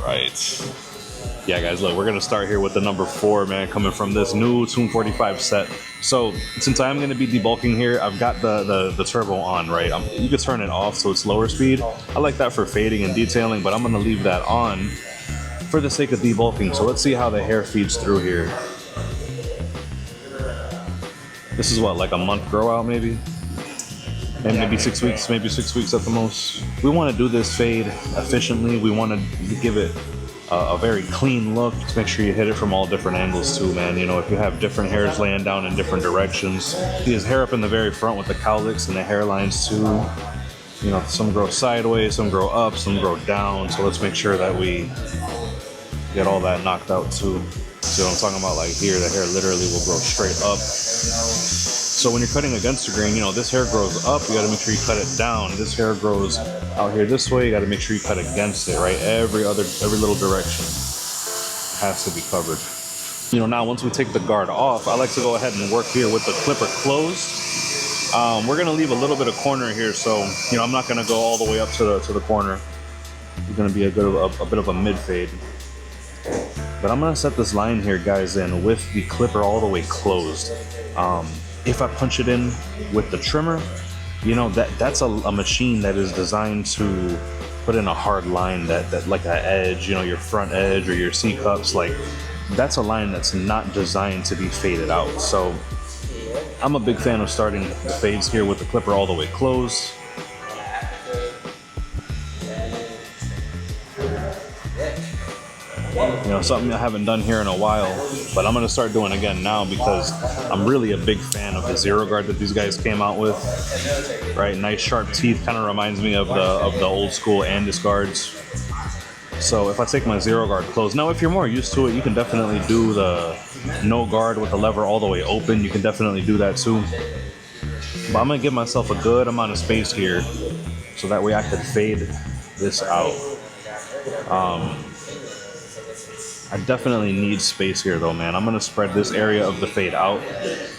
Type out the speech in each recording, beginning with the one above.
right. Yeah, guys, look, we're gonna start here with the number 4, man, coming from this new T45 set. So since I'm gonna be debulking here, I've got the turbo on, right? You can turn it off so it's lower speed. I like that for fading and detailing, but I'm gonna leave that on for the sake of debulking. So let's see how the hair feeds through here. This is what, like a month grow out maybe? And maybe 6 weeks, maybe 6 weeks at the most. We want to do this fade efficiently. We want to give it a very clean look. Just make sure you hit it from all different angles too, man. You know, if you have different hairs laying down in different directions. See his hair up in the very front with the cowlicks and the hairlines too. You know, some grow sideways, some grow up, some grow down. So let's make sure that we get all that knocked out too. See what I'm talking about? Like here, the hair literally will grow straight up. So when you're cutting against the grain, you know, this hair grows up, you gotta make sure you cut it down. This hair grows out here this way, you gotta make sure you cut against it, right? Every little direction has to be covered. You know, now once we take the guard off, I like to go ahead and work here with the clipper closed. We're gonna leave a little bit of corner here, so, you know, I'm not gonna go all the way up to the corner. It's gonna be a bit of a mid fade. But I'm gonna set this line here, guys, in with the clipper all the way closed. If I punch it in with the trimmer, you know, that's a machine that is designed to put in a hard line that like an edge, you know, your front edge or your C cups, like that's a line that's not designed to be faded out. So I'm a big fan of starting the fades here with the clipper all the way closed. You know, something I haven't done here in a while, but I'm gonna start doing again now because I'm really a big fan of the zero guard that these guys came out with. Right, nice sharp teeth, kind of reminds me of the old school Andis guards. So if I take my zero guard closed, now if you're more used to it, you can definitely do the no guard with the lever all the way open. You can definitely do that too. But I'm gonna give myself a good amount of space here, so that way I could fade this out. I definitely need space here though, man. I'm gonna spread this area of the fade out,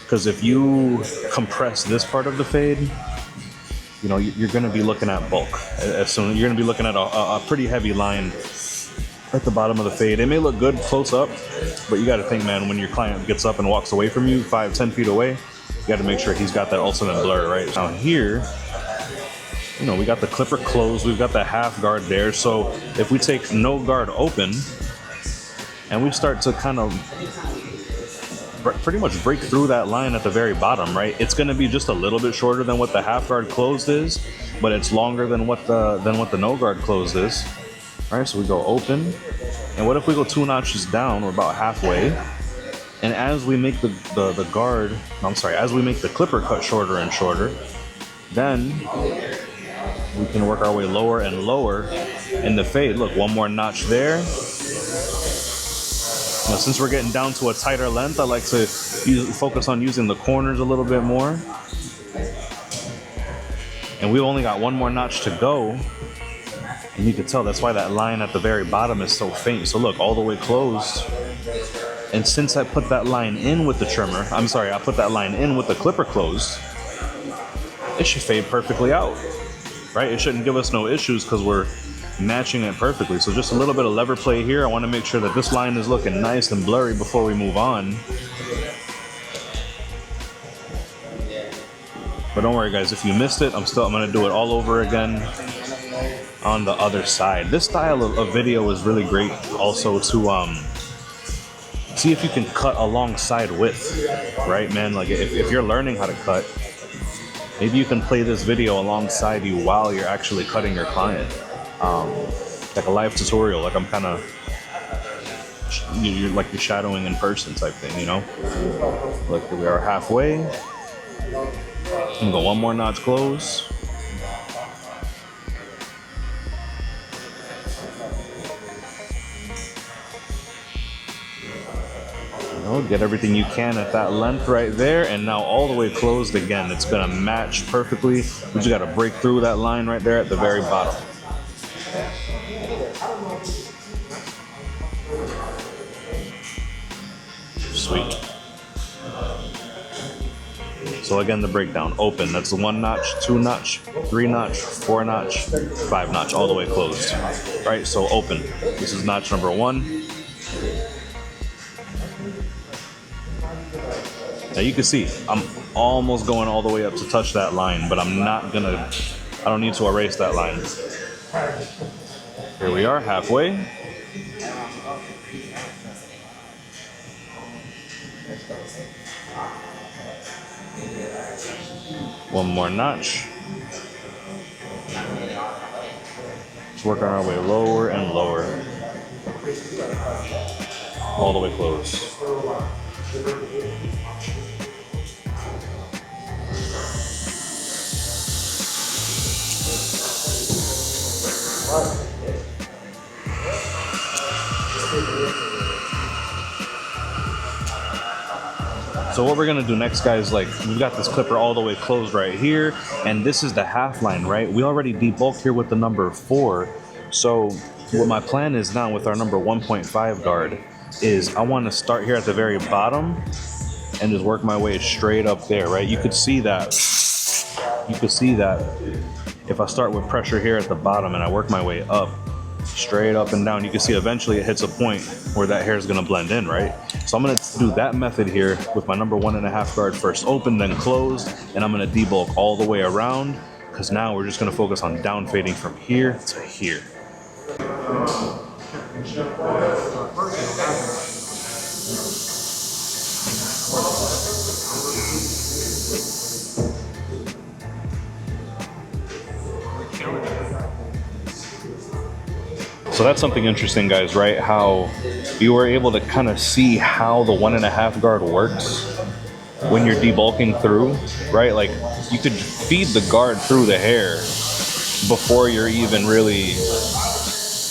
because if you compress this part of the fade, you know, you're gonna be looking at bulk. As soon you're gonna be looking at a pretty heavy line at the bottom of the fade. It may look good close up, but you gotta think, man, when your client gets up and walks away from you 5-10 feet away, you gotta make sure he's got that ultimate blur, right? Now here, you know, we got the clipper closed, we've got the half guard there. So if we take no guard open, and we start to kind of pretty much break through that line at the very bottom, right? It's going to be just a little bit shorter than what the half guard closed is, but it's longer than what the no guard closed is. All right, so we go open, and what if we go 2 notches down? We're about halfway, and as we make the as we make the clipper cut shorter and shorter, then we can work our way lower and lower in the fade. Look, one more notch there. Now, since we're getting down to a tighter length, I like to focus on using the corners a little bit more. And we've only got one more notch to go. And you can tell that's why that line at the very bottom is so faint. So look, all the way closed. And since I put that line in with the trimmer, I put that line in with the clipper closed, it should fade perfectly out, right? It shouldn't give us no issues because we're matching it perfectly. So just a little bit of lever play here. I want to make sure that this line is looking nice and blurry before we move on. But don't worry, guys, if you missed it, I'm going to do it all over again on the other side. This style of video is really great also to see if you can cut alongside with, right, man? Like if you're learning how to cut, maybe you can play this video alongside you while you're actually cutting your client. Like a live tutorial, like I'm kind of, you're shadowing in person type thing, you know? Look, we are halfway. I'm gonna go one more notch close. You know, get everything you can at that length right there, and now all the way closed again. It's gonna match perfectly. We just gotta break through that line right there at the very bottom. Sweet. So again, the breakdown: open, that's 1 notch, 2 notch, 3 notch, 4 notch, 5 notch, all the way closed. Right, so open. This is notch number 1. Now you can see, I'm almost going all the way up to touch that line, but I'm not gonna, I don't need to erase that line. Here we are, halfway. One more notch. Just working our way lower and lower. All the way closed. So what we're gonna do next, guys, like we've got this clipper all the way closed right here, and this is the half line, right? We already debulked here with the number 4. So what my plan is now with our number 1.5 guard is I want to start here at the very bottom and just work my way straight up there, right? You could see that. You could see that if I start with pressure here at the bottom and I work my way up, straight up and down, you can see eventually it hits a point where that hair is going to blend in, right? So I'm going to do that method here with my number 1.5 guard, first open, then closed, and I'm going to debulk all the way around, because now we're just going to focus on down fading from here to here. So that's something interesting, guys, right? How you were able to kind of see how the 1.5 guard works when you're debulking through, right? Like you could feed the guard through the hair before you're even really,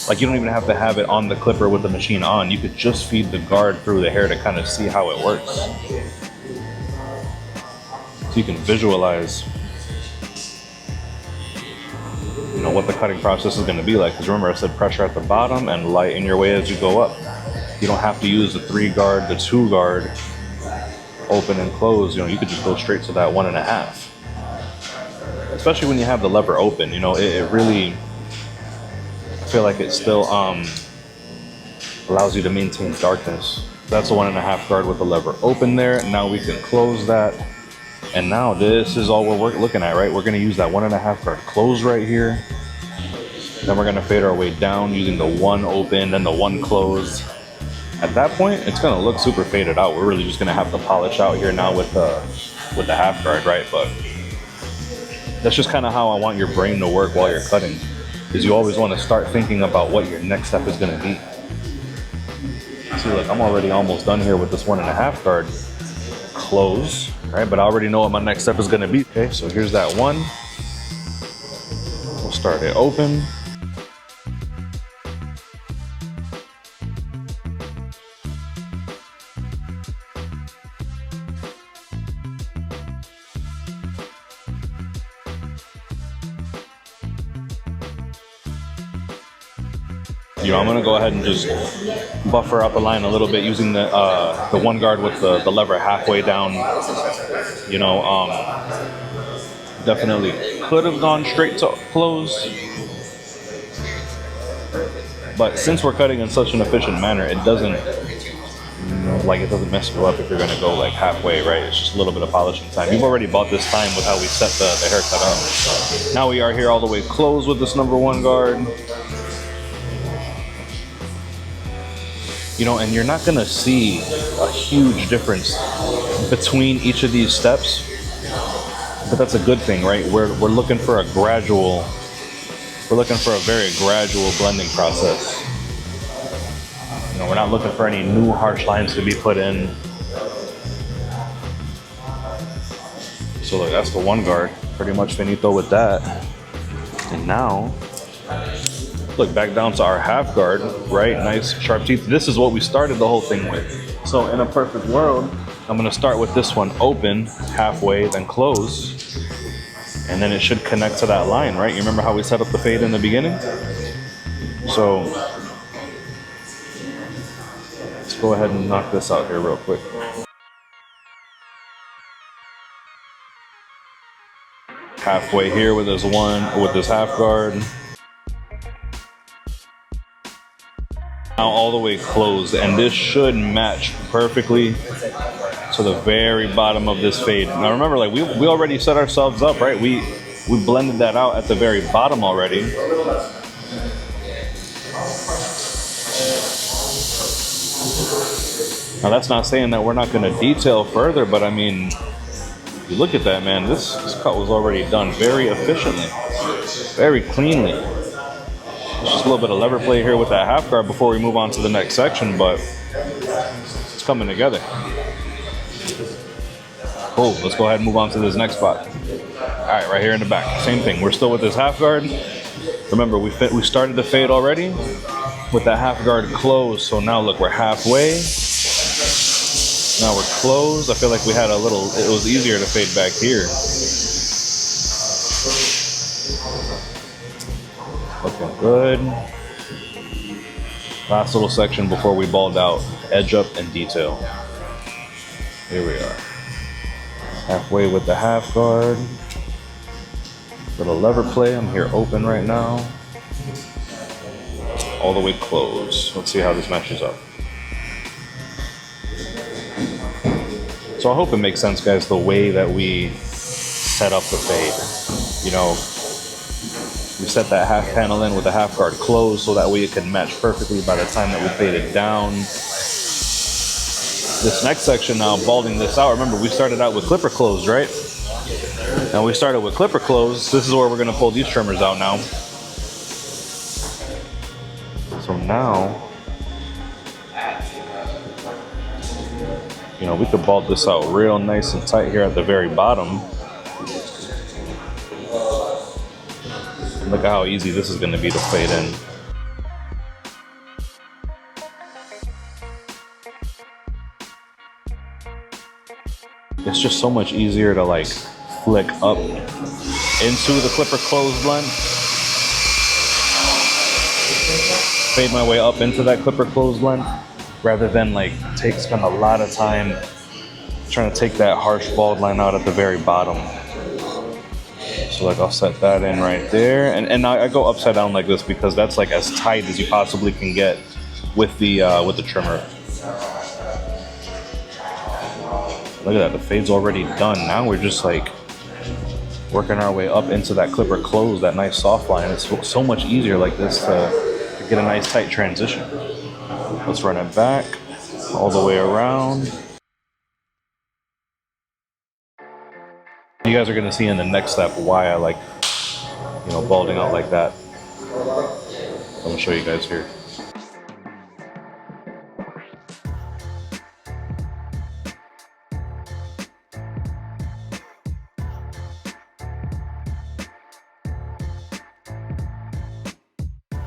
like you don't even have to have it on the clipper with the machine on. You could just feed the guard through the hair to kind of see how it works. So you can visualize, you know, what the cutting process is going to be like. Because remember, I said pressure at the bottom and lighten your way as you go up. You don't have to use the 3 guard, the 2 guard, open and close. You know, you could just go straight to that 1.5. Especially when you have the lever open, you know, it really, I feel like it still allows you to maintain darkness. That's a 1.5 guard with the lever open there. Now we can close that. And now this is all we're looking at, right? We're going to use that 1.5 guard close right here. Then we're going to fade our way down using the 1 open and the 1 closed. At that point, it's going to look super faded out. We're really just going to have to polish out here now with the half guard, right? But that's just kind of how I want your brain to work while you're cutting, is you always want to start thinking about what your next step is going to be. See, look, I'm already almost done here with this 1.5 guard close, right? But I already know what my next step is going to be. Okay, so here's that 1. We'll start it open. You know, I'm gonna go ahead and just buffer out the line a little bit using the 1 guard with the lever halfway down. You know, definitely could have gone straight to close, but since we're cutting in such an efficient manner, it doesn't mess you up if you're gonna go like halfway, right? It's just a little bit of polishing time. You've already bought this time with how we set the haircut up. Now we are here all the way closed with this number 1 guard. You know, and you're not gonna see a huge difference between each of these steps, but that's a good thing, right? We're looking for a very gradual blending process. You know, we're not looking for any new harsh lines to be put in. So look, that's the 1 guard, pretty much finito with that. And now, look, back down to our half guard, right? Nice sharp teeth. This is what we started the whole thing with. So in a perfect world, I'm gonna start with this one open, halfway, then close. And then it should connect to that line, right? You remember how we set up the fade in the beginning? So let's go ahead and knock this out here real quick. Halfway here with this half guard. Now all the way closed, and this should match perfectly to the very bottom of this fade. Now remember, like we already set ourselves up, right? We blended that out at the very bottom already. Now that's not saying that we're not going to detail further, but I mean, you look at that, man, this cut was already done very efficiently, very cleanly. It's just a little bit of lever play here with that half guard before we move on to the next section, but it's coming together. Cool, let's go ahead and move on to this next spot. All right, right here in the back, same thing. We're still with this half guard. Remember, we started the fade already with that half guard closed, so now look, we're halfway. Now we're closed. I feel like we had it was easier to fade back here. Looking good. Last little section before we balled out. Edge up and detail. Here we are. Halfway with the half guard. Little lever play. I'm here open right now. All the way closed. Let's see how this matches up. So I hope it makes sense, guys, the way that we set up the fade. You know, we set that half panel in with the half guard closed so that way it can match perfectly by the time that we fade it down. This next section now, balding this out, remember we started out with clipper closed, right? Now we started with clipper closed. This is where we're gonna pull these trimmers out now. So now, you know, we could bald this out real nice and tight here at the very bottom. Look at how easy this is going to be to fade in. It's just so much easier to like flick up into the clipper closed blend. Fade my way up into that clipper closed blend, rather than like spend a lot of time trying to take that harsh bald line out at the very bottom. So like I'll set that in right there, and now I go upside down like this because that's like as tight as you possibly can get with the trimmer. Look at that, the fade's already done. Now we're just like working our way up into that clipper close, that nice soft line. It's so much easier like this to get a nice tight transition. Let's run it back all the way around. You guys are gonna see in the next step why I like, you know, balding out like that. I'm gonna show you guys here.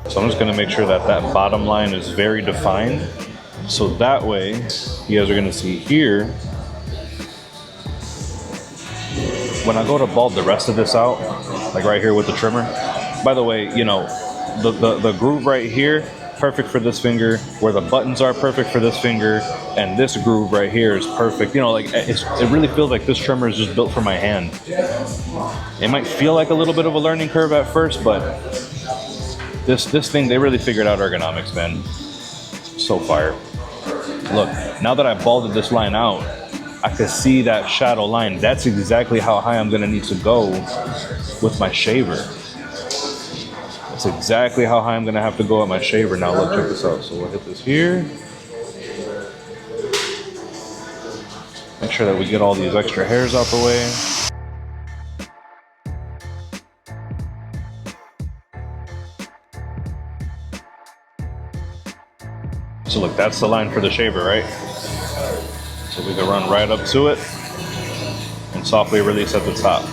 So I'm just gonna make sure that that bottom line is very defined. So that way, you guys are gonna see here, when I go to bald the rest of this out, like right here with the trimmer, by the way, you know, the groove right here, perfect for this finger, where the buttons are perfect for this finger, and this groove right here is perfect. You know, like it really feels like this trimmer is just built for my hand. It might feel like a little bit of a learning curve at first, but this thing, they really figured out ergonomics, man. So fire. Look, now that I balded this line out, I can see that shadow line. That's exactly how high I'm gonna need to go with my shaver. That's exactly how high I'm gonna have to go with my shaver. Now look, check this out. So we'll hit this here. Make sure that we get all these extra hairs out the way. So look, that's the line for the shaver, right? So we can run right up to it and softly release at the top.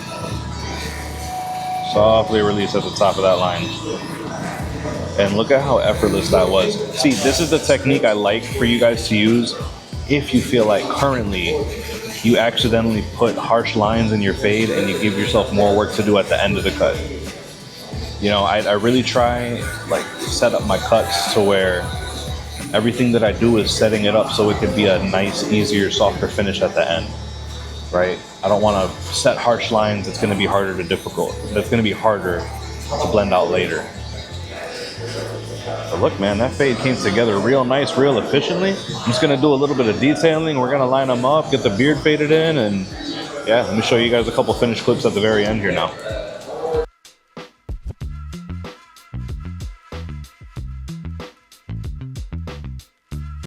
Softly release at the top of that line. And look at how effortless that was. See, this is the technique I like for you guys to use if you feel like currently you accidentally put harsh lines in your fade and you give yourself more work to do at the end of the cut. You know, I really try like set up my cuts to where everything that I do is setting it up so it can be a nice, easier, softer finish at the end, right? I don't want to set harsh lines. It's going to be harder to difficult. That's going to be harder to blend out later. But look, man, that fade came together real nice, real efficiently. I'm just going to do a little bit of detailing. We're going to line them up, get the beard faded in, and yeah, let me show you guys a couple finished clips at the very end here now.